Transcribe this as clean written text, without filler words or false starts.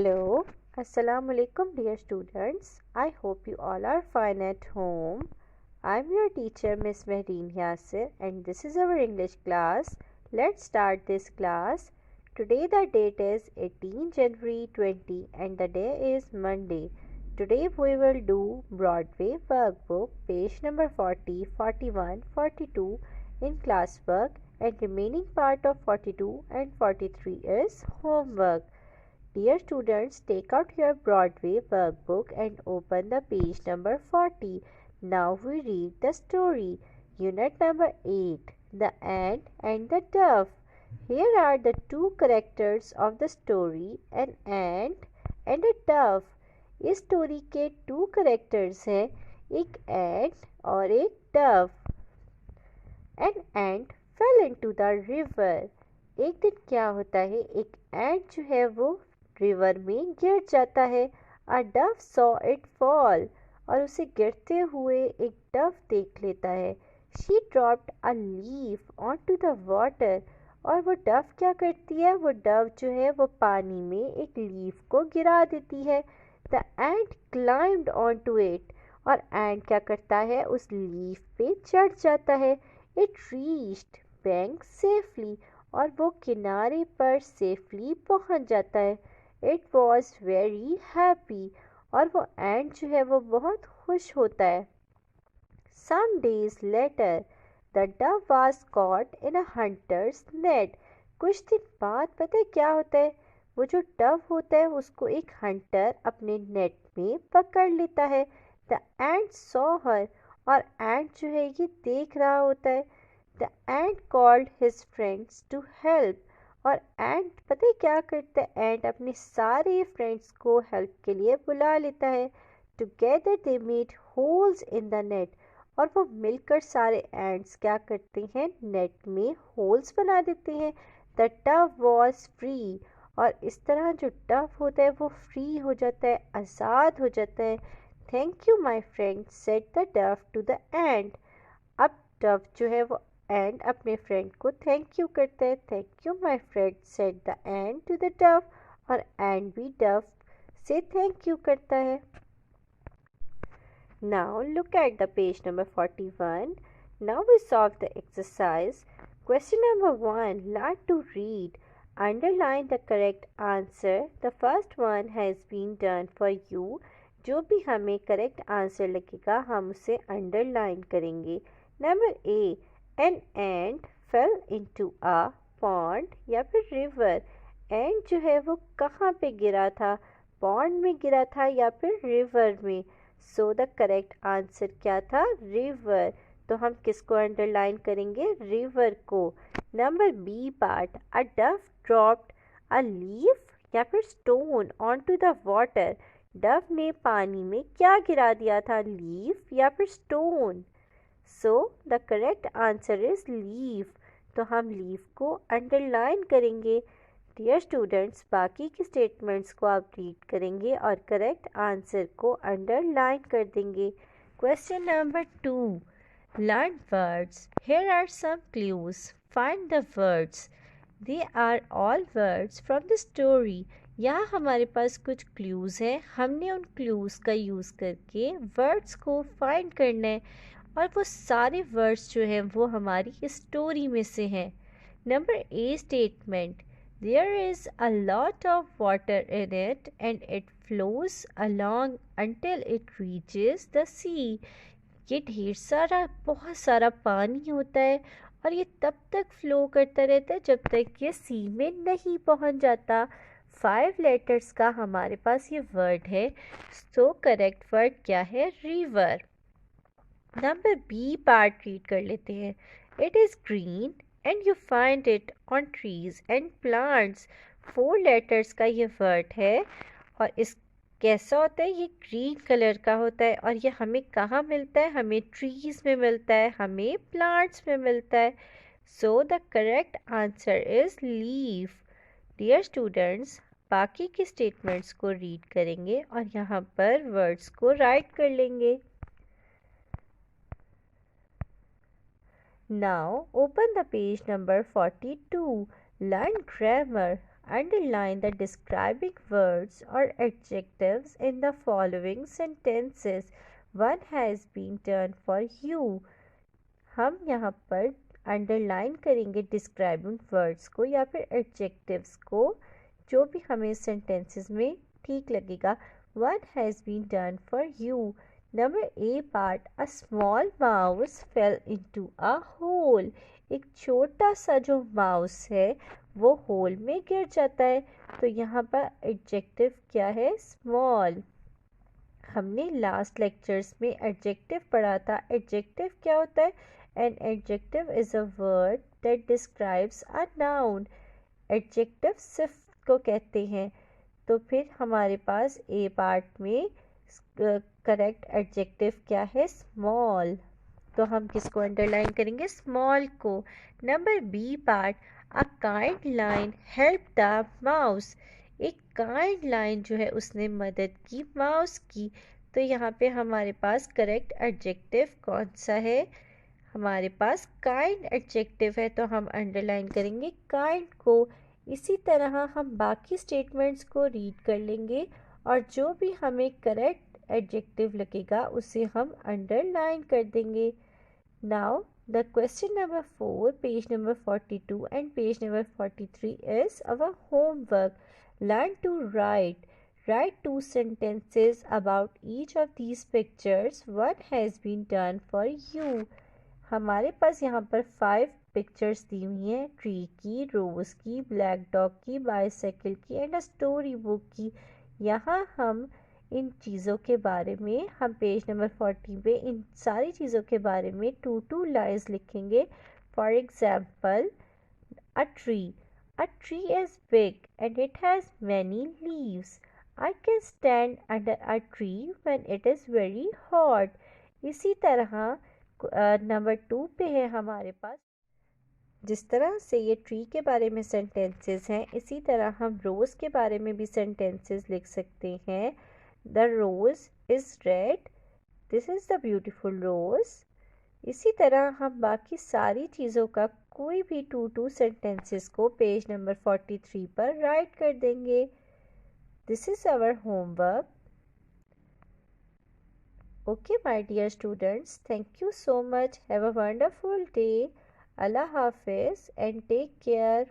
Hello, Assalamu alaikum dear students. I hope you all are fine at home. I'm your teacher Miss Mehreen Yasir and this is our English class. Let's start this class. Today the date is 18 January 20 and the day is Monday. Today we will do Broadway workbook page number 40, 41, 42 in classwork and remaining part of 42 and 43 is homework. Dear students, take out your Broadway workbook and open the page number 40. Now we read the story. Unit number 8. The Ant and the Dove. Here are the two characters of the story, an ant and a dove. इस story के to characters हैं, एक एंट और एक Dove. An ant fell into the river. एक दिन क्या होता है, एक एंट जो है वो रिवर में गिर जाता है. A dove saw it fall. और उसे गिरते हुए एक डव देख लेता है. She dropped a leaf on to the water. और वो डव क्या करती है, वो डव जो है वो पानी में एक लीफ को गिरा देती है. The ant climbed on to it. और एंट क्या करता है, उस लीफ पे चढ़ जाता है. It reached bank safely. और वो किनारे पर सेफली पहुंच जाता है. It was very happy. और वो एंट जो है वो बहुत खुश होता है. Some days later the dove was caught in a hunter's net. कुछ दिन बाद पता है क्या होता है, वो जो डव होता है उसको एक हंटर अपने नेट में पकड़ लेता है. The ant saw her. और एंट जो है ये देख रहा होता है. The ant called his friends to help. और एंट पता है क्या करता है, एंट अपने सारे फ्रेंड्स को हेल्प के लिए बुला लेता है. Together they made holes in the net. और वो मिलकर सारे एंट्स क्या करते हैं, नेट में होल्स बना देते हैं. The Dove was free. और इस तरह जो डव होता है वो फ्री हो जाता है, आज़ाद हो जाता है. Thank you my friend said the dove to the ant. अब डव जो है वो एंड अपने फ्रेंड को थैंक यू करता है. Thank you my friend said the ant to the dove. और एंड भी डव से थैंक यू करता है. Now look at the page number 41. Now we solve the exercise. Question number 1. Learn to read. Underline the correct answer. The first one has been done for you. जो भी हमें correct answer लगेगा हम उसे underline करेंगे. Number A. An ant fell into a pond या फिर river. एंट जो है वो कहाँ पे गिरा था, पॉन्ड में गिरा था या फिर रिवर में. सो द करेक्ट आंसर क्या था, रिवर. तो हम किसको अंडरलाइन करेंगे, रिवर को. Number B part. A dove dropped a leaf या फिर stone on to the water. Dove ने पानी में क्या गिरा दिया था, लीफ या फिर stone. So the correct answer is leaf. तो हम लीफ को अंडरलाइन करेंगे. डियर स्टूडेंट्स, बाकी के स्टेटमेंट्स को आप रीड करेंगे और करेक्ट आंसर को अंडरलाइन कर देंगे. Question number 2. Learn words. Here are some clues. Find the words. They are all words from the story. यहाँ हमारे पास कुछ क्लूज़ हैं. हमने उन क्लूज़ का यूज़ करके वर्ड्स को फाइंड करना है और वो सारे वर्ड्स जो हैं वो हमारी स्टोरी में से हैं. Number A statement. There is a lot of water in it and it flows along until it reaches the sea. ये ढेर सारा बहुत सारा पानी होता है और ये तब तक फ्लो करता रहता है जब तक ये सी में नहीं पहुंच जाता. 5 लेटर्स का हमारे पास ये वर्ड है. सो करेक्ट वर्ड क्या है, river. Number B part read कर लेते हैं. It is green and you find it on trees and plants. 4 letters का ये वर्ड है और इस कैसा होता है, ये ग्रीन कलर का होता है और ये हमें कहाँ मिलता है, हमें ट्रीज में मिलता है, हमें प्लांट्स में मिलता है. So the correct answer is leaf. Dear students, बाकी के स्टेटमेंट्स को रीड करेंगे और यहाँ पर वर्ड्स को राइट कर लेंगे. Now open the page number 42. Learn grammar. Underline the describing words or adjectives in the following sentences. One has been done for you. हम यहाँ पर अंडरलाइन करेंगे डिस्क्राइबिंग वर्ड्स को या फिर एडजेक्टिव्स को, जो भी हमें सेंटेंसेस में ठीक लगेगा. One has been done for you. Number A part, a small mouse fell into a hole. एक छोटा सा जो माउस है वो होल में गिर जाता है. तो यहाँ पर एडजेक्टिव क्या है? स्मॉल. हमने लास्ट लेक्चर्स में एडजेक्टिव पढ़ा था. एडजेक्टिव क्या होता है? An adjective is a word that describes a noun. Adjective सिर्फ को कहते हैं. तो फिर हमारे पास ए पार्ट में करेक्ट एडजेक्टिव क्या है? स्मॉल. तो हम किसको अंडरलाइन करेंगे? स्मॉल को. Number B part, a kind lion help the mouse. एक काइंड लाइन जो है उसने मदद की माउस की. तो यहाँ पे हमारे पास करेक्ट एडजेक्टिव कौन सा है? हमारे पास काइंड एडजेक्टिव है, तो हम अंडरलाइन करेंगे काइंड को. इसी तरह हम बाकी स्टेटमेंट्स को रीड कर लेंगे और जो भी हमें करेक्ट एडजेक्टिव लगेगा उसे हम अंडरलाइन कर देंगे. Now the question number 4, page number 42 and page number 43 is our homework. Learn to write. Write 2 sentences about each of these pictures. What has been done for you? हमारे पास यहाँ पर 5 pictures दी हुई हैं. ट्री की, रोज़ की, black dog की, bicycle की and a story book की. यहाँ हम इन चीज़ों के बारे में, हम पेज नंबर 40 पे इन सारी चीज़ों के बारे में 2 लाइन्स लिखेंगे. For example, a tree is big and it has many leaves. I can stand under a tree when it is very hot. इसी तरह नंबर 2 पे है हमारे पास. जिस तरह से ये ट्री के बारे में सेंटेंसेस हैं, इसी तरह हम रोज़ के बारे में भी सेंटेंसेस लिख सकते हैं. The rose is red. This is the beautiful rose. इसी तरह हम बाकी सारी चीज़ों का कोई भी 2 सेंटेंसेस को पेज नंबर 43 पर राइट कर देंगे. This is our homework. Okay, my dear students, thank you so much. Have a wonderful day. Allah Hafiz and take care.